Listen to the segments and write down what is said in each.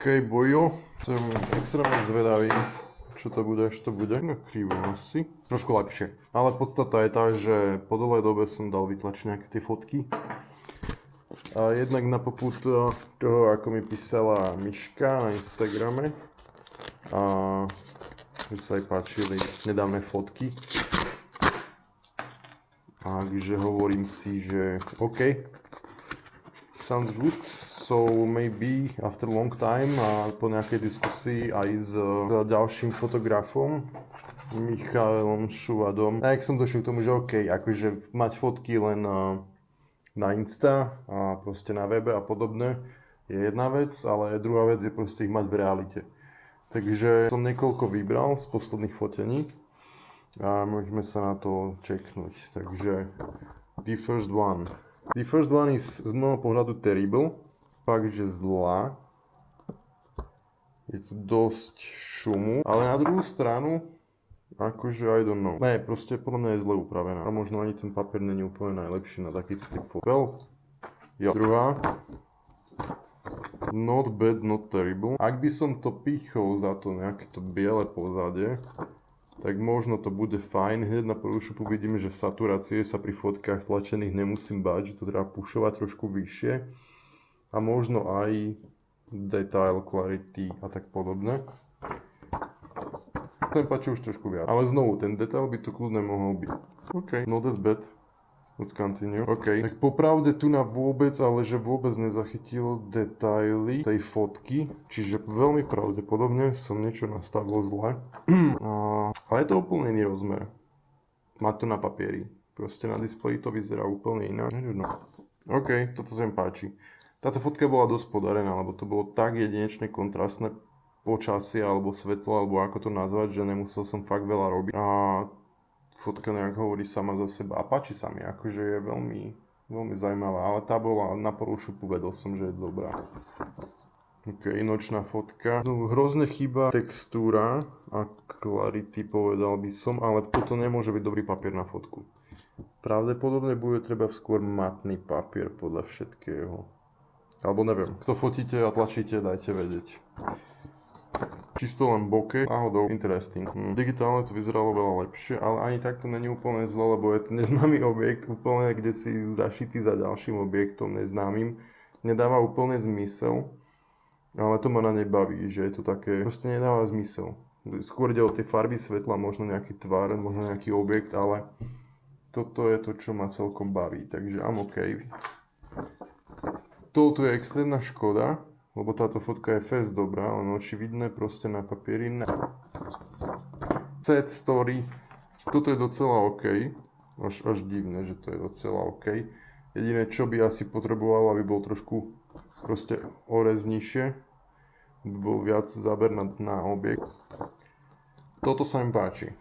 OK, bojo. Som extrémne zvedavý, čo to bude, až to bude. No krivo asi. Trošku lepšie. Ale podstata je tá, že po dlhej dobe som dal vytlačiť nejaké tie fotky. A jednak na popud toho, ako mi písala Miška na Instagrame. A mi sa aj páčili nedávne fotky. Takže hovorím si, že OK. Sounds good. So maybe after long time a po nejakej diskusii aj s ďalším fotografom Michaelom Šuvadom. A jak som došiel k tomu, že OK, akože mať fotky len na Insta a proste na webe a podobne je jedna vec, ale druhá vec je proste ich mať v realite. Takže som niekoľko vybral z posledných fotení a môžeme sa na to čeknúť. Takže the first one. The first one is z môjho pohľadu terrible. Fakt, že zlá. Je tu dosť šumu, ale na druhú stranu, akože I don't know. Ne, proste podľa mňa je zle upravená. A možno ani ten papier není úplne najlepší na takýto typ fotel. Jo. Druhá. Not bad, not terrible. Ak by som to pichol za to nejaké to biele pozadie, tak možno to bude fajn. Hneď na prvú šupu vidíme, že saturácie sa pri fotkách tlačených nemusím báť, že to treba pušovať trošku vyššie. A možno aj detail, clarity a tak podobne. Ten páči už trošku viac. Ale znovu, ten detail by tu kľudne mohol byť. OK, not that bad. Let's continue. OK, tak popravde tu na vôbec, ale že vôbec nezachytil detaily tej fotky. Čiže veľmi pravdepodobne som niečo nastavil zle. Ale je to úplne iný rozmer. Má to na papieri. Proste na displeji to vyzerá úplne inak. OK, toto sa mi páči. Táto fotka bola dosť podarená, lebo to bolo tak jedinečne kontrastné počasie alebo svetlo, alebo ako to nazvať, že nemusel som fakt veľa robiť. A fotka nejak hovorí sama za seba a páči sa mi, akože je veľmi, veľmi zaujímavá, ale tá bola na prvú šupu, vedel som, že je dobrá. OK, nočná fotka. No, hrozne chýba textúra a clarity, povedal by som, ale toto nemôže byť dobrý papier na fotku. Pravdepodobne bude treba skôr matný papier podľa všetkého. Alebo neviem, kto fotíte a tlačíte, dajte vedieť. Čisto len bokeh, náhodou, interesting. Digitálne to vyzeralo veľa lepšie, ale ani tak to není úplne zle, lebo je to neznámy objekt, úplne kde si zašitý za ďalším objektom neznámym. Nedáva úplne zmysel, ale to ma na nej baví, že je to také, proste nedáva zmysel. Skôr ide o tie farby svetla, možno nejaký tvar, možno nejaký objekt, ale toto je to, čo ma celkom baví, takže I'm OK. Toto je extrémna škoda, lebo táto fotka je fest dobrá, len očividné proste na papieri ne. Set story, toto je docela OK, až divné, že to je docela OK. Jediné, čo by asi potreboval, aby bol trošku proste orez nižšie, by bol viac záber na objekt. Toto sa mi páči.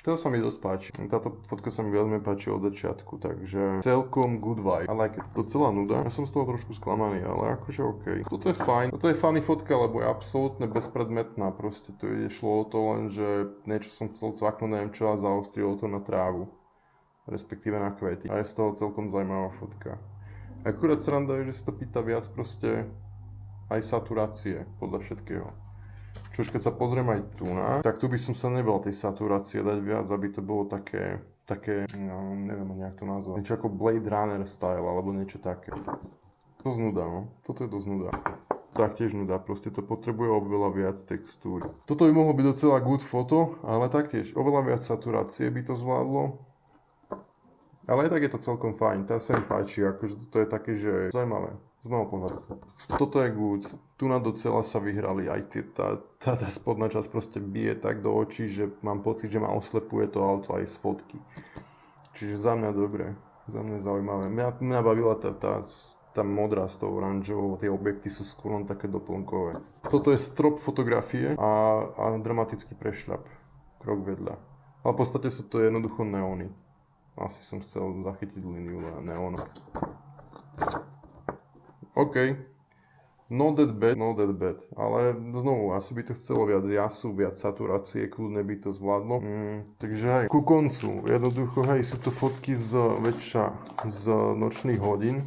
To sa mi dosť páči. Táto fotka sa mi veľmi páči od začiatku, takže celkom good vibe. I like it. Docela nuda. Ja som z toho trošku sklamaný, ale akože OK. Toto je fajn. Toto je funny fotka, lebo je absolútne bezpredmetná. Proste tu šlo o to len, že niečo som chcel cvaknúť, neviem čo, a zaostrilo to na trávu. Respektíve na kvety. A je z toho celkom zaujímavá fotka. Akurát sranda je, že si to pýta viac proste aj saturácie podľa všetkého. Čož keď sa pozriem aj tu na, tak tu by som sa nebal tej saturácie dať viac, aby to bolo také, no, neviem nejak to nazvať, niečo ako Blade Runner style, alebo niečo také. Dosť nuda, no. Toto je dosť nuda. Taktiež nuda, proste to potrebuje oveľa viac textúry. Toto by mohlo byť docela good foto, ale taktiež oveľa viac saturácie by to zvládlo. Ale aj tak je to celkom fajn, tá sa mi páči, akože toto je také, že zaujímavé. Z môjho pohľadu. Toto je good. Tu na docela sa vyhrali aj tá spodná časť proste bije tak do očí, že mám pocit, že ma oslepuje to auto aj z fotky. Čiže za mňa dobre. Za mňa zaujímavé. Mňa bavila tá modrá s tou oranžovou, tie objekty sú skôr len také doplnkové. Toto je strop fotografie a dramatický prešľap. Krok vedľa. Ale v podstate sú to jednoducho neóny. Asi som chcel zachytiť líniu neónu. OK, not that bad, ale znovu, asi by to chcelo viac jasu, viac saturácie, kľudne by to zvládlo. Takže aj ku koncu, jednoducho, hej, sú to fotky z nočných hodín.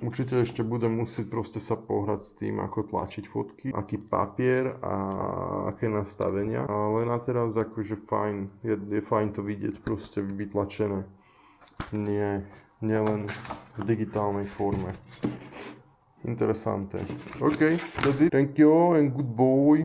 Určite ešte budem musieť proste sa pohrať s tým, ako tlačiť fotky, aký papier a aké nastavenia, ale na teraz akože fajn, je fajn to vidieť proste vytlačené, nie len v digitálnej forme. Interessante. Okay, that's it. Thank you and good boy.